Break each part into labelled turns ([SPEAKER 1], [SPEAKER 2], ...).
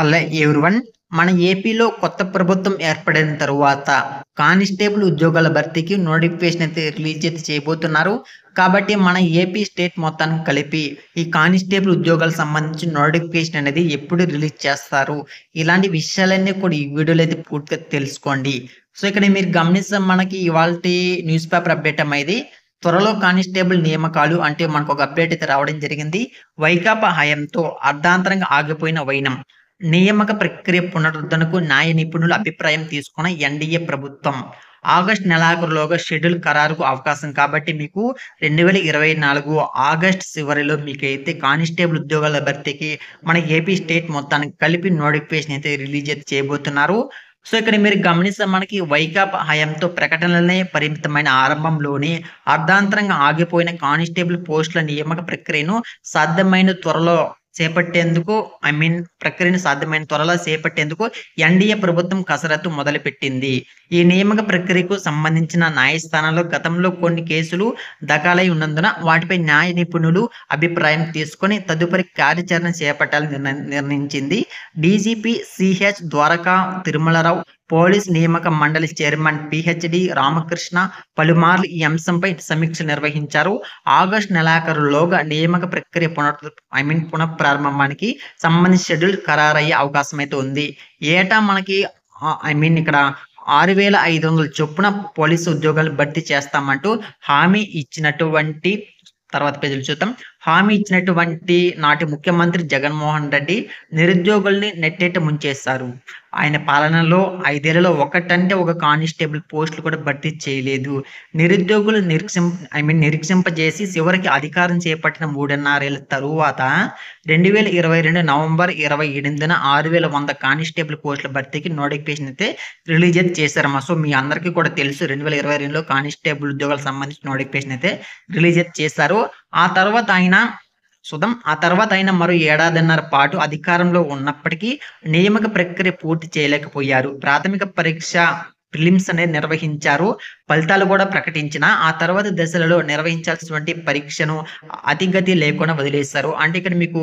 [SPEAKER 1] Hello everyone. మన ఏపీలో కొత్త ప్రభుత్వం ఏర్పడిన తరువాత కానిస్టేబుల్ ఉద్యోగాల భర్తీకి నోటిఫికేషన్ అయితే రిలీజ్ అయితే చేయబోతున్నారు. కాబట్టి మన ఏపీ స్టేట్ మొత్తానికి కలిపి ఈ కానిస్టేబుల్ ఉద్యోగాలకు సంబంధించి నోటిఫికేషన్ అనేది ఎప్పుడు రిలీజ్ చేస్తారు, ఇలాంటి విషయాలన్నీ కూడా ఈ వీడియోలో అయితే పూర్తిగా తెలుసుకోండి. సో ఇక్కడ మీరు గమనిస్తే మనకి ఇవాల్టి న్యూస్ పేపర్ అప్డేట్ అమ్మేది త్వరలో కానిస్టేబుల్ నియామకాలు అంటే మనకు ఒక అప్డేట్ అయితే రావడం జరిగింది. వైకాపా హయాంతో అర్ధాంతరంగా ఆగిపోయిన వైనం నియామక ప్రక్రియ పునరుద్ధరణకు న్యాయ నిపుణుల అభిప్రాయం తీసుకున్న ఎన్డీఏ ప్రభుత్వం ఆగస్టు నెలాఖరులోగా షెడ్యూల్ ఖరారుకు అవకాశం. కాబట్టి మీకు 2024 ఆగస్ట్ చివరిలో మీకైతే కానిస్టేబుల్ ఉద్యోగాల భర్తీకి మన ఏపీ స్టేట్ మొత్తానికి కలిపి నోటిఫికేషన్ అయితే రిలీజ్ అయితే చేయబోతున్నారు. సో ఇక్కడ మీరు గమనిస్తే మనకి వైకాపా హయాంతో ప్రకటనలనే పరిమితమైన ఆరంభంలోనే అర్ధాంతరంగా ఆగిపోయిన కానిస్టేబుల్ పోస్టుల నియామక ప్రక్రియను సాధ్యమైన త్వరలో చేపట్టేందుకు ప్రక్రియను సాధ్యమైన త్వరలో చేపట్టేందుకు ఎన్డీఏ ప్రభుత్వం కసరత్తు మొదలుపెట్టింది. ఈ నియామక ప్రక్రియకు సంబంధించిన న్యాయస్థానాల్లో గతంలో కొన్ని కేసులు దఖలై ఉన్నందున వాటిపై న్యాయ నిపుణులు అభిప్రాయం తీసుకొని తదుపరి కార్యాచరణ చేపట్టాలని నిర్ణయించింది. DGP CH Dwaraka Tirumalarao, police నియామక మండలి చైర్మన్ పిహెచ్డి రామకృష్ణ పలుమార్లు ఈ అంశంపై సమీక్ష నిర్వహించారు. ఆగస్టు నెలాఖరులోగా నియామక ప్రక్రియ పునఃప్రారంభానికి సంబంధించి షెడ్యూల్ ఖరారయ్యే అవకాశం అయితే ఉంది. ఏటా మనకి ఇక్కడ 6,500 చొప్పున పోలీసు ఉద్యోగాలు భర్తీ చేస్తామంటూ హామీ ఇచ్చినటువంటి తర్వాత పేజీలు చూద్దాం. హామీ ఇచ్చినటువంటి నాటి ముఖ్యమంత్రి జగన్మోహన్ రెడ్డి నిరుద్యోగుల్ని నెట్టేట ముంచేశారు. ఆయన పాలనలో 5 ఏళ్లలో ఒక కానిస్టేబుల్ పోస్టులు కూడా భర్తీ చేయలేదు. నిరుద్యోగులు నిరీక్షింపజేసి చివరికి అధికారం చేపట్టిన 3.5 ఏళ్ల తరువాత 2022 నవంబర్ 27న 6,100 కానిస్టేబుల్ పోస్టుల భర్తీకి నోటిఫికేషన్ అయితే రిలీజ్ అయితే చేశారమ్మా. సో మీ అందరికీ కూడా తెలుసు 2022లో కానిస్టేబుల్ ఉద్యోగాలకు సంబంధించి నోటిఫికేషన్ అయితే రిలీజ్ అయితే చేశారు. ఆ తర్వాత ఆయన మరో 1.5 ఏళ్ల పాటు అధికారంలో ఉన్నప్పటికీ నియామక ప్రక్రియ పూర్తి చేయలేకపోయారు. ప్రాథమిక పరీక్ష ప్రిలిమ్స్ అనేది నిర్వహించారు. ఫలితాలు కూడా ప్రకటించిన ఆ తర్వాత దశలలో నిర్వహించాల్సినటువంటి పరీక్షను అతిగతి లేకుండా వదిలేశారు. అంటే ఇక్కడ మీకు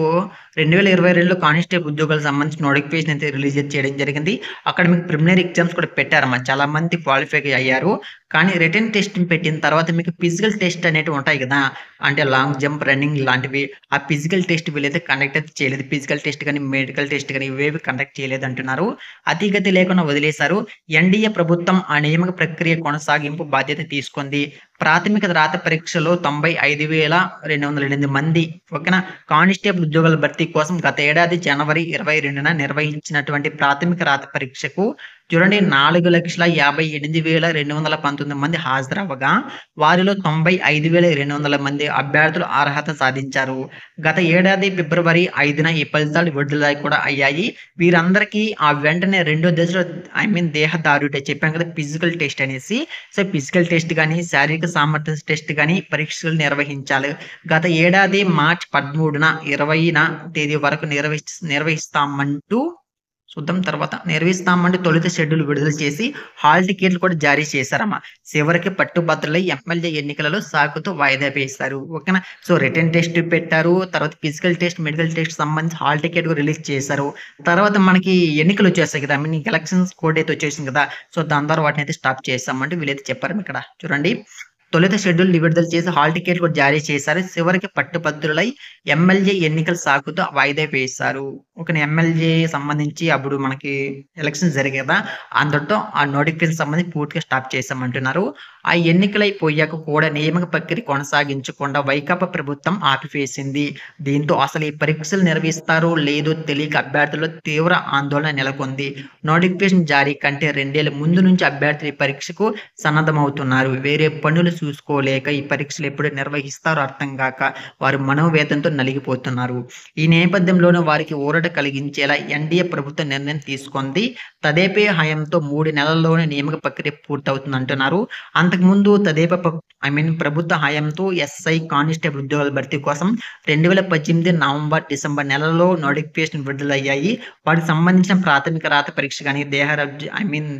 [SPEAKER 1] 2022లో కానిస్టేబుల్ ఉద్యోగాలకు సంబంధించిన నోటిఫికేషన్ అయితే రిలీజ్ చేయడం జరిగింది. అక్కడ మీకు ప్రిలిమినరీ ఎగ్జామ్స్ కూడా పెట్టారమ్మా. చాలా మంది క్వాలిఫై అయ్యారు. కానీ రిటర్న్ టెస్ట్ పెట్టిన తర్వాత మీకు ఫిజికల్ టెస్ట్ అనేవి ఉంటాయి కదా, అంటే లాంగ్ జంప్, రన్నింగ్ లాంటివి. ఆ ఫిజికల్ టెస్ట్ వీళ్ళైతే కండక్ట్ అయితే చేయలేదు. ఫిజికల్ టెస్ట్ కానీ మెడికల్ టెస్ట్ కానీ ఇవేవి కండక్ట్ చేయలేదు అంటున్నారు. అతిగతి లేకుండా వదిలేశారు. ఎన్డీఏ ప్రభుత్వం ఆ నియామక ప్రక్రియ కొనసాగింపు బాధ్యత తీసుకుంది. ప్రాథమిక రాత పరీక్షలో 95,208 మంది కానిస్టేబుల్ ఉద్యోగాల భర్తీ కోసం గత ఏడాది జనవరి 22న నిర్వహించినటువంటి ప్రాథమిక రాత పరీక్షకు చూడండి 4,58,219 మంది హాజరవగా వారిలో 95,200 మంది అభ్యర్థులు అర్హత సాధించారు. గత ఏడాది ఫిబ్రవరి 5న ఈ ఫలితాలు విడుదల కూడా అయ్యాయి. వీరందరికీ ఆ వెంటనే రెండో దశలో దేహదారుడే చెప్పాను కదా ఫిజికల్ టెస్ట్ అనేసి. సో ఫిజికల్ టెస్ట్ కానీ శారీరక సామర్థ్య టెస్ట్ కానీ పరీక్షలు నిర్వహించాలి. గత ఏడాది మార్చి 13న 20న తేదీ వరకు నిర్వహిస్తామంటూ తొలుత షెడ్యూల్ విడుదల చేసి హాల్ టికెట్లు కూడా జారీ చేశారమ్మా. చివరికి పట్టుభద్రులై ఎమ్మెల్యే ఎన్నికలలో సాకుతో వాయిదా వేశారు. ఓకేనా. సో రిటర్న్ టెస్ట్ పెట్టారు, తర్వాత ఫిజికల్ టెస్ట్, మెడికల్ టెస్ట్ సంబంధించి హాల్ టికెట్ కూడా రిలీజ్ చేశారు. తర్వాత మనకి ఎన్నికలు వచ్చేస్తాయి కదా, ఎలక్షన్స్ కోడ్ అయితే వచ్చేసింది కదా. సో దాని ద్వారా వాటిని అయితే స్టాప్ చేస్తామంటే వీళ్ళైతే చెప్పారు. ఇక్కడ చూడండి, తొలుత షెడ్యూల్ విడుదల చేసి హాల్ టికెట్ కూడా జారీ చేశారు. చివరికి పట్టుభద్రులై ఎమ్మెల్యే ఎన్నికల సాకుతో వాయిదా వేశారు. ఒక ఎమ్మెల్యే సంబంధించి అప్పుడు మనకి ఎలక్షన్ జరిగాయి కదా, అందరితో ఆ నోటిఫికేషన్ సంబంధించి పూర్తిగా స్టాప్ చేశామంటున్నారు. ఆ ఎన్నికలైపోయాక కూడా నియామక ప్రక్రియ కొనసాగించకుండా వైకాపా ప్రభుత్వం ఆపివేసింది. దీంతో అసలు ఈ పరీక్షలు నిర్వహిస్తారో లేదో తెలియక అభ్యర్థుల్లో తీవ్ర ఆందోళన నెలకొంది. నోటిఫికేషన్ జారీ కంటే 2 ఏళ్ల ముందు నుంచి అభ్యర్థులు ఈ పరీక్షకు సన్నద్ధమవుతున్నారు. వేరే పనులు చూసుకోలేక ఈ పరీక్షలు ఎప్పుడు నిర్వహిస్తారో అర్థం కాక వారు మనోవేదంతో నలిగిపోతున్నారు. ఈ నేపథ్యంలోనే వారికి ఊరట కలిగించేలా ఎన్డీఏ ప్రభుత్వం నిర్ణయం తీసుకుంది. తదేపీ హయాంతో 3 నెలల్లోనే నియామక ప్రక్రియ పూర్తవుతుంది అంటున్నారు. అంతకు అంతకుముందు ప్రభుత్వ హయాంతో ఎస్ఐ, కానిస్టేబుల్ ఉద్యోగాల భర్తీ కోసం 2018 నవంబర్, డిసెంబర్ నెలల్లో నోటిఫికేషన్ విడుదలయ్యాయి. వాటికి సంబంధించిన ప్రాథమిక రాత పరీక్ష గాని,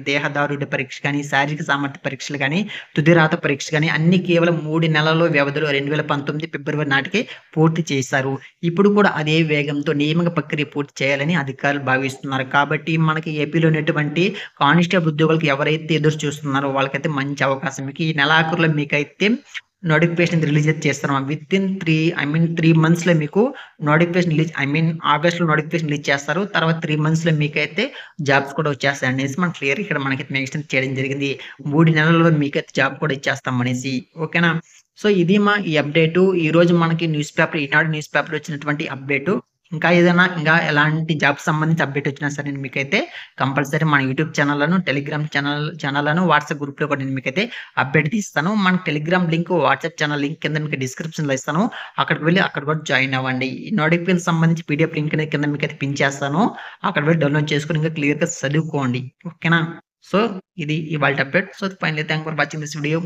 [SPEAKER 1] దేహదారుఢ్య పరీక్ష గాని, శారీరక సామర్థ్య పరీక్షలు గాని, తుది రాత పరీక్ష గాని అన్ని కేవలం 3 నెలల వ్యవధిలో 2019 ఫిబ్రవరి నాటికి పూర్తి చేశారు. ఇప్పుడు కూడా అదే వేగంతో నియామక ప్రక్రియ పూర్తి చేయాలని అధికారులు భావిస్తున్నారు. కాబట్టి మనకి ఏపీలో ఉన్నటువంటి కానిస్టేబుల్ ఉద్యోగులకు ఎవరైతే ఎదురు చూస్తున్నారో వాళ్ళకైతే మంచి అవకాశం. మీకు ఈ నెలాఖరులో మీకైతే నోటిఫికేషన్ రిలీజ్ చేస్తున్నాం. వితిన్ 3 మంత్స్‌లో మీకు నోటిఫికేషన్ ఆగస్ట్‌లో నోటిఫికేషన్ రిలీజ్ చేస్తారు. తర్వాత 3 మంత్స్‌లో మీకైతే జాబ్స్ కూడా వచ్చేస్తాయి అనేసి మనకు క్లియర్ ఇక్కడ మనకైతే మెన్షన్ చేయడం జరిగింది. 3 నెలల్లో మీకైతే జాబ్ కూడా ఇచ్చేస్తాం అనేసి. ఓకేనా? సో ఇది ఈ అప్డేటు. ఈరోజు మనకి ఈనాడు న్యూస్ పేపర్‌లో వచ్చినటువంటి అప్డేటు. ఇంకా ఎలాంటి జాబ్స్ సంబంధించి అప్డేట్ వచ్చినా సరే నేను మీకైతే కంపల్సరీ మన యూట్యూబ్ ఛానల్‌లను, టెలిగ్రామ్ ఛానల్‌లను, వాట్సాప్ గ్రూప్‌లో కూడా నేను మీకైతే అప్డేట్ ఇస్తాను. మన Telegram link, WhatsApp channel link కింద మీకు డిస్క్రిప్షన్‌లో ఇస్తాను. అక్కడికి వెళ్లి అక్కడ కూడా జాయిన్ అవ్వండి. ఈ నోటిఫికేషన్ సంబంధించి పీడీఎఫ్ లింక్ అనేది కింద మీకైతే పిన్ చేస్తాను. అక్కడ వెళ్లి డౌన్‌లోడ్ చేసుకొని ఇంకా క్లియర్‌గా చదువుకోండి. ఓకేనా? సో ఇది ఇవాల్టి update. So finally thanks for watching this video.